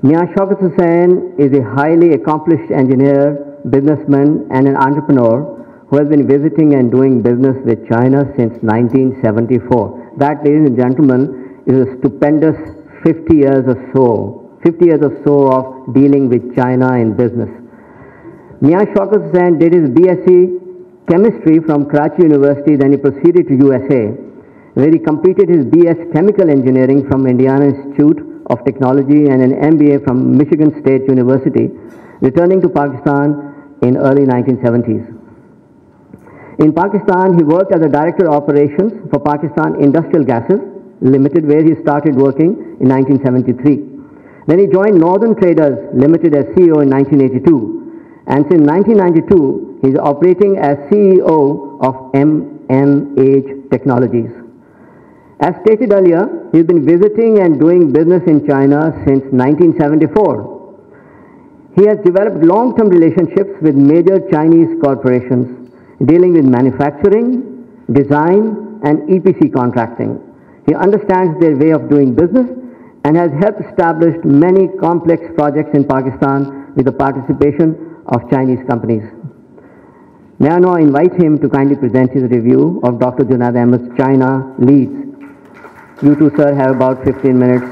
𝗕𝗢𝗢𝗓𝗓 is a highly accomplished engineer, businessman, and an entrepreneur who has been visiting and doing business with China since 1974. That, ladies and gentlemen, is a stupendous 50 years or so of dealing with China in business. 𝗕𝗢𝗢𝗓𝗓 did his BSc Chemistry from Karachi University, then he proceeded to USA, where he completed his BS Chemical Engineering from Indiana Institute of Technology and an MBA from Michigan State University, returning to Pakistan in early 1970s. In Pakistan, he worked as a Director of Operations for Pakistan Industrial Gases Limited, where he started working in 1973. Then he joined Northern Traders Limited as CEO in 1982, and since 1992, he is operating as CEO of 𝗵𝗫 Technologies. As stated earlier, he has been visiting and doing business in China since 1974. He has developed long-term relationships with major Chinese corporations dealing with manufacturing, design, and EPC contracting. He understands their way of doing business and has helped establish many complex projects in Pakistan with the participation of Chinese companies. May I now invite him to kindly present his review of Dr. Junaid Ahmed's China Leads. You two, sir, have about 15 minutes.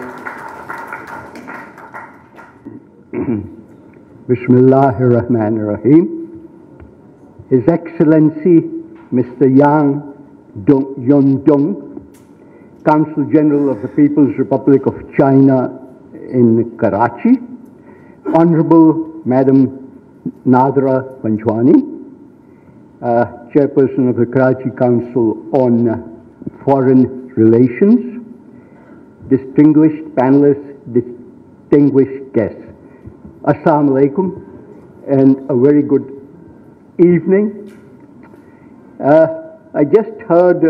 Bismillahirrahmanirrahim. His Excellency Mr. Yang Yongdong, Consul General of the People's Republic of China in Karachi, Honorable Madam Nadra Panjwani, Chairperson of the Karachi Council on Foreign Relations, distinguished panelists, distinguished guests. Assalamu alaikum and a very good evening. I just heard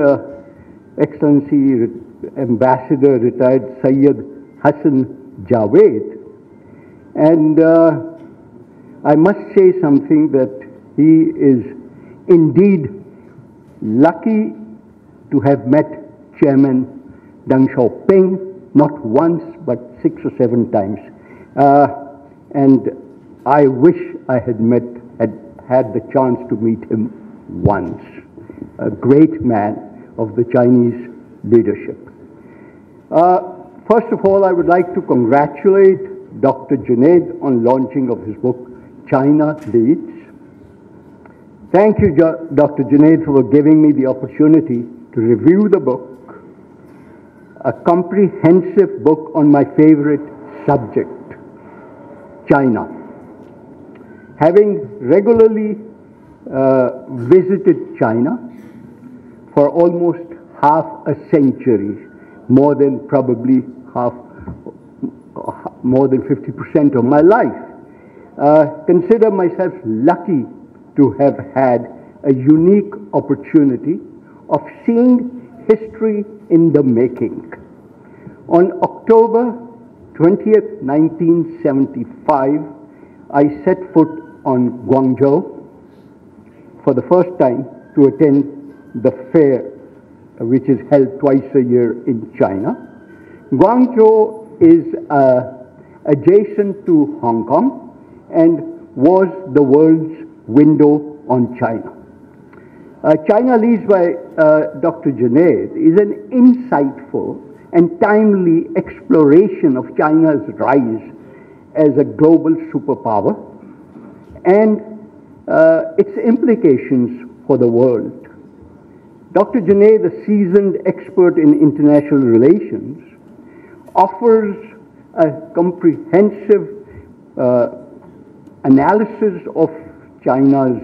Excellency Ambassador retired 𝗟𝗔𝗨𝗡𝗔𝗗𝗓, and I must say something that he is indeed lucky to have met Chairman Deng Xiaoping not once but 6 or 7 times, and I wish I had had the chance to meet him once. A great man of the Chinese leadership. First of all, I would like to congratulate Dr. Junaid on launching of his book, China Leads. Thank you, Dr. Junaid, for giving me the opportunity to review the book, a comprehensive book on my favorite subject, China. Having regularly visited China for almost half a century, more than 50% of my life, consider myself lucky to have had a unique opportunity of seeing history in the making. On October 20th, 1975, I set foot on Guangzhou for the first time to attend the fair, which is held twice a year in China. Guangzhou is adjacent to Hong Kong and was the world's window on China. China Leads by Dr. Junaid is an insightful and timely exploration of China's rise as a global superpower and its implications for the world. Dr. Junaid, a seasoned expert in international relations, offers a comprehensive analysis of China's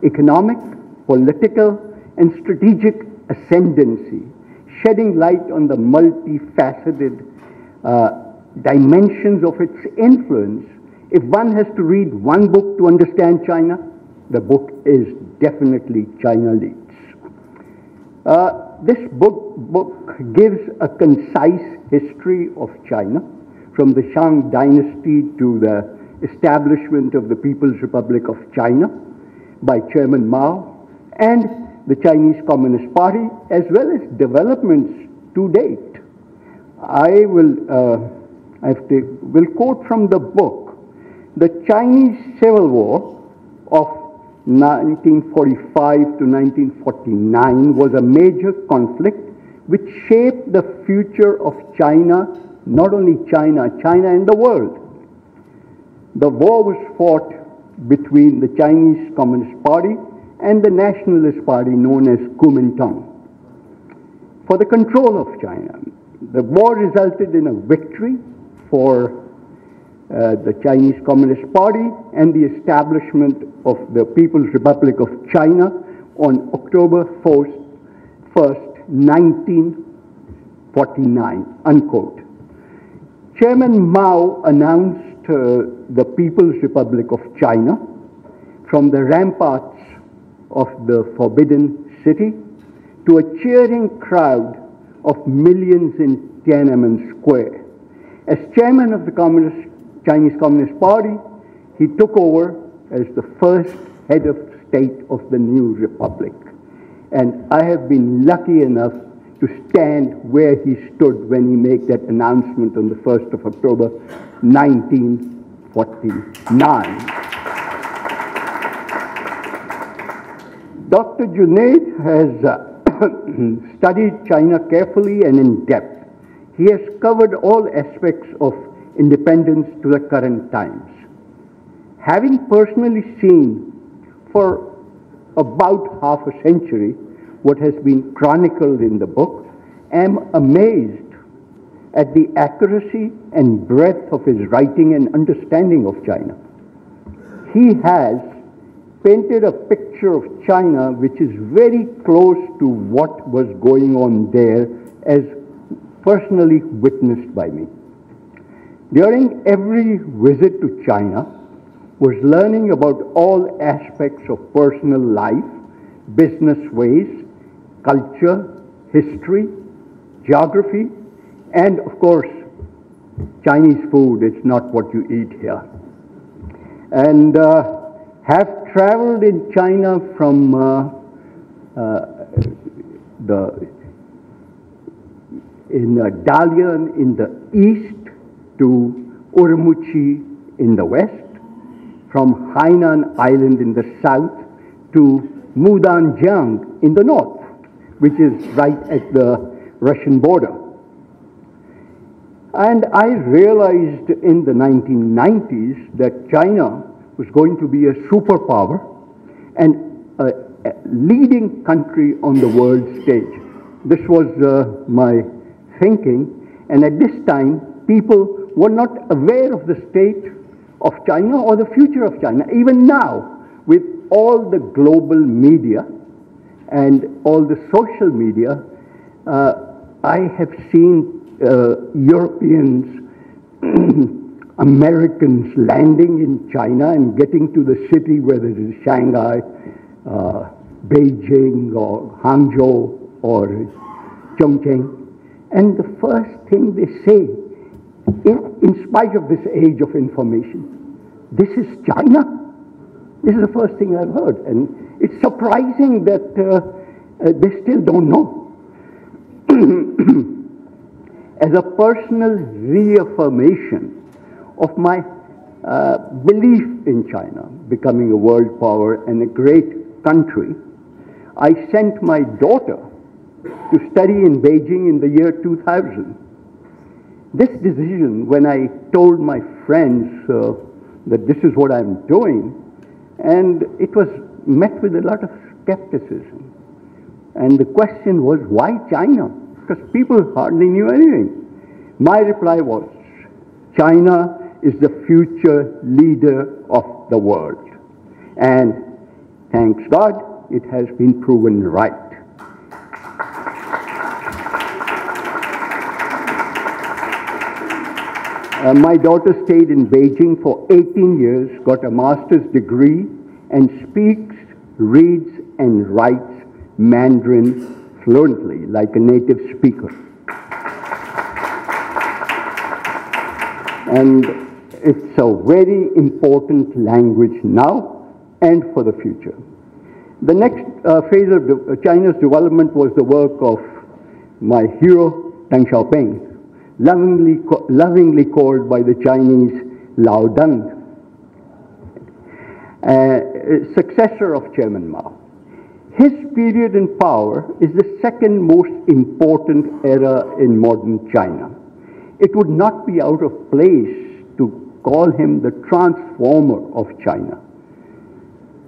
economic, political, and strategic ascendancy, shedding light on the multifaceted dimensions of its influence. If one has to read one book to understand China, the book is definitely China Leads. This book gives a concise history of China, from the Shang dynasty to the establishment of the People's Republic of China by Chairman Mao and the Chinese Communist Party, as well as developments to date. I will will quote from the book. The Chinese Civil War of 1945 to 1949 was a major conflict which shaped the future of China, not only China, China and the world. The war was fought between the Chinese Communist Party and the Nationalist Party known as Kuomintang for the control of China. The war resulted in a victory for the Chinese Communist Party and the establishment of the People's Republic of China on October 1st, 1949, unquote. Chairman Mao announced the People's Republic of China from the ramparts of the Forbidden City to a cheering crowd of millions in Tiananmen Square. As chairman of the Chinese Communist Party, he took over as the first head of state of the new republic. And I have been lucky enough to stand where he stood when he made that announcement on the 1st of October, 1949. Dr. Junaid has studied China carefully and in depth. He has covered all aspects of independence to the current times. Having personally seen for about half a century what has been chronicled in the book, I am amazed at the accuracy and breadth of his writing and understanding of China. He has painted a picture of China which is very close to what was going on there as personally witnessed by me. During every visit to China was learning about all aspects of personal life, business ways, culture, history, geography, and of course, Chinese food is not what you eat here. And have traveled in China from Dalian in the east to Urumqi in the west, from Hainan Island in the south to Mudanjiang in the north, which is right at the Russian border. And I realized in the 1990s that China was going to be a superpower and a leading country on the world stage. This was my thinking, and at this time, people were not aware of the state of China or the future of China. Even now, with all the global media and all the social media, I have seen Europeans, Americans landing in China and getting to the city, whether it is Shanghai, Beijing, or Hangzhou, or Chongqing. And the first thing they say, in spite of this age of information, this is China? This is the first thing I've heard. And it's surprising that they still don't know. As a personal reaffirmation of my belief in China becoming a world power and a great country, I sent my daughter to study in Beijing in the year 2000. This decision, when I told my friends that this is what I'm doing, and it was met with a lot of skepticism. And the question was, why China? Because people hardly knew anything. My reply was, China is the future leader of the world. And thanks God, it has been proven right. My daughter stayed in Beijing for 18 years, got a master's degree, and speaks, reads, and writes Mandarin fluently, like a native speaker. And it's a very important language now and for the future. The next phase of China's development was the work of my hero, Deng Xiaoping, lovingly called by the Chinese Lao Deng, successor of Chairman Mao. His period in power is the second most important era in modern China. It would not be out of place to call him the transformer of China.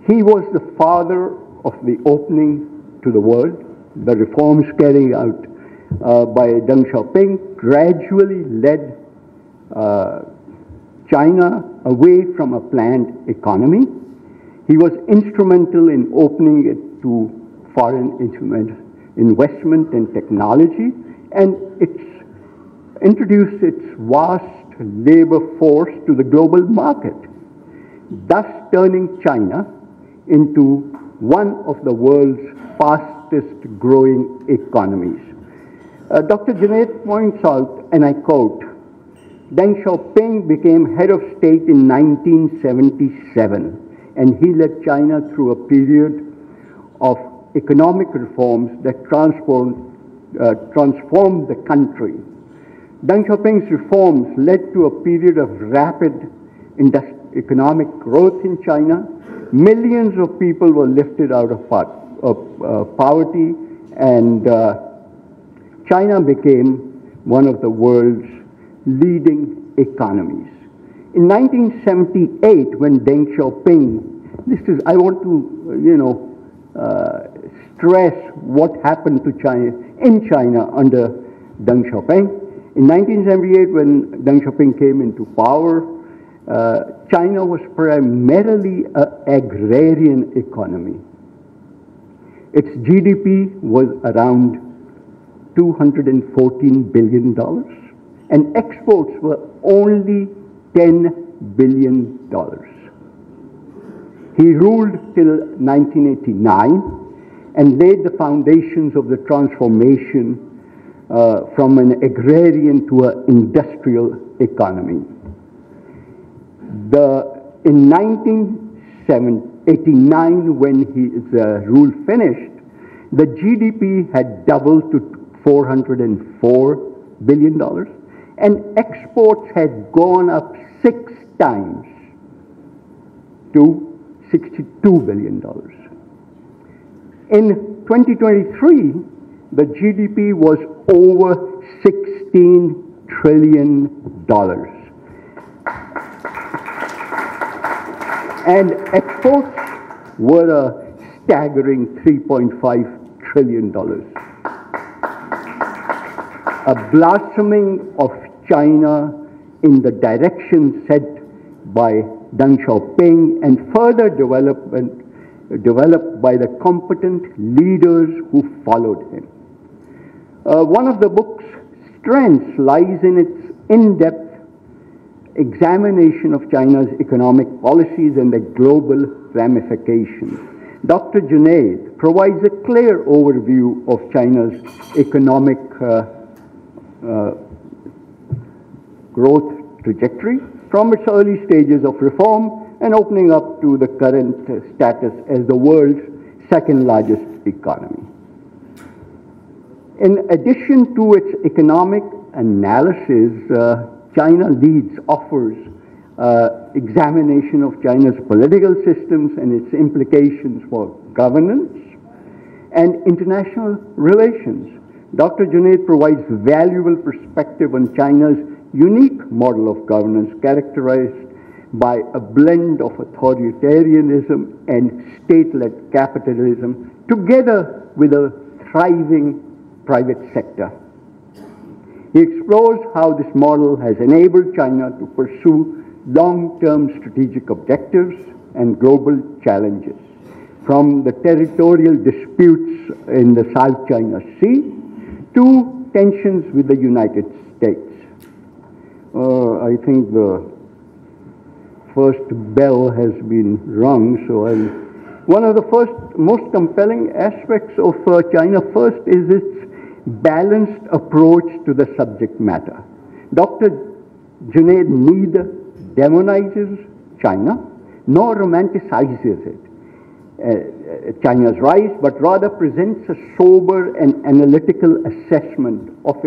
He was the father of the opening to the world. The reforms carried out by Deng Xiaoping gradually led China away from a planned economy. He was instrumental in opening it to foreign investment and technology, and it's introduced its vast labor force to the global market, thus turning China into one of the world's fastest growing economies. Dr. Junaid points out, and I quote, Deng Xiaoping became head of state in 1977, and he led China through a period of economic reforms that transformed the country. Deng Xiaoping's reforms led to a period of rapid economic growth in China. Millions of people were lifted out of poverty, and China became one of the world's leading economies. In 1978, when Deng Xiaoping, I want to, stress what happened to China, in China under Deng Xiaoping. In 1978, when Deng Xiaoping came into power, China was primarily an agrarian economy. Its GDP was around $214 billion, and exports were only $10 billion. He ruled till 1989 and laid the foundations of the transformation from an agrarian to an industrial economy. In 1989, when his rule finished, the GDP had doubled to $404 billion, and exports had gone up 6 times to $62 billion. In 2023, the GDP was over $16 trillion. And exports were a staggering $3.5 trillion. A blossoming of China in the direction set by Deng Xiaoping, and further developed by the competent leaders who followed him. One of the book's strengths lies in its in-depth examination of China's economic policies and the global ramifications. Dr. Junaid provides a clear overview of China's economic growth trajectory from its early stages of reform and opening up to the current status as the world's second largest economy. In addition to its economic analysis, China Leads offers examination of China's political systems and its implications for governance and international relations. Dr. Junaid provides valuable perspective on China's unique model of governance characterized by a blend of authoritarianism and state-led capitalism, together with a thriving private sector. He explores how this model has enabled China to pursue long-term strategic objectives and global challenges, from the territorial disputes in the South China Sea to tensions with the United States. I think the first bell has been rung, so one of the most compelling aspects of China first is its balanced approach to the subject matter. Dr. Junaid neither demonizes China nor romanticizes it, China's rise, but rather presents a sober and analytical assessment of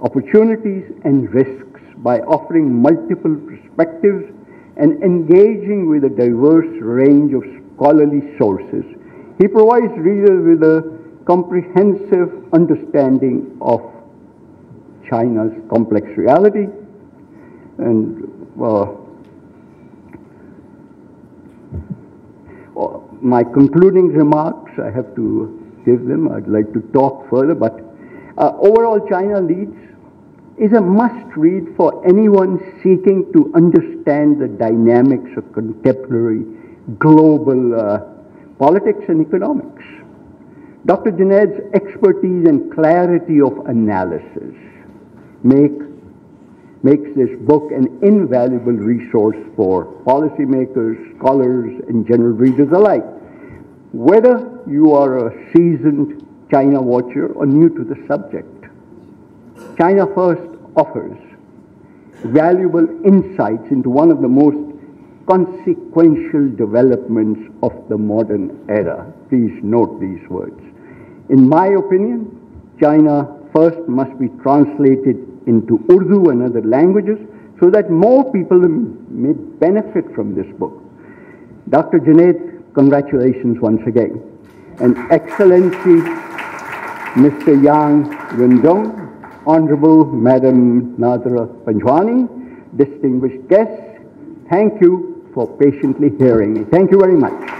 opportunities and risks by offering multiple perspectives and engaging with a diverse range of scholarly sources. He provides readers with a comprehensive understanding of China's complex reality. And my concluding remarks, I have to give them. I'd like to talk further, but overall, China Leads is a must-read for anyone seeking to understand the dynamics of contemporary global politics and economics. Dr. Junaid's expertise and clarity of analysis makes this book an invaluable resource for policymakers, scholars, and general readers alike. Whether you are a seasoned China watcher or new to the subject, China First offers valuable insights into one of the most consequential developments of the modern era. Please note these words. In my opinion, China First must be translated into Urdu and other languages so that more people may benefit from this book. Dr. Junaid, congratulations once again. And Excellency, Mr. Yang Rendong, Honorable Madam Nadra Panjwani, distinguished guests, thank you for patiently hearing me. Thank you very much.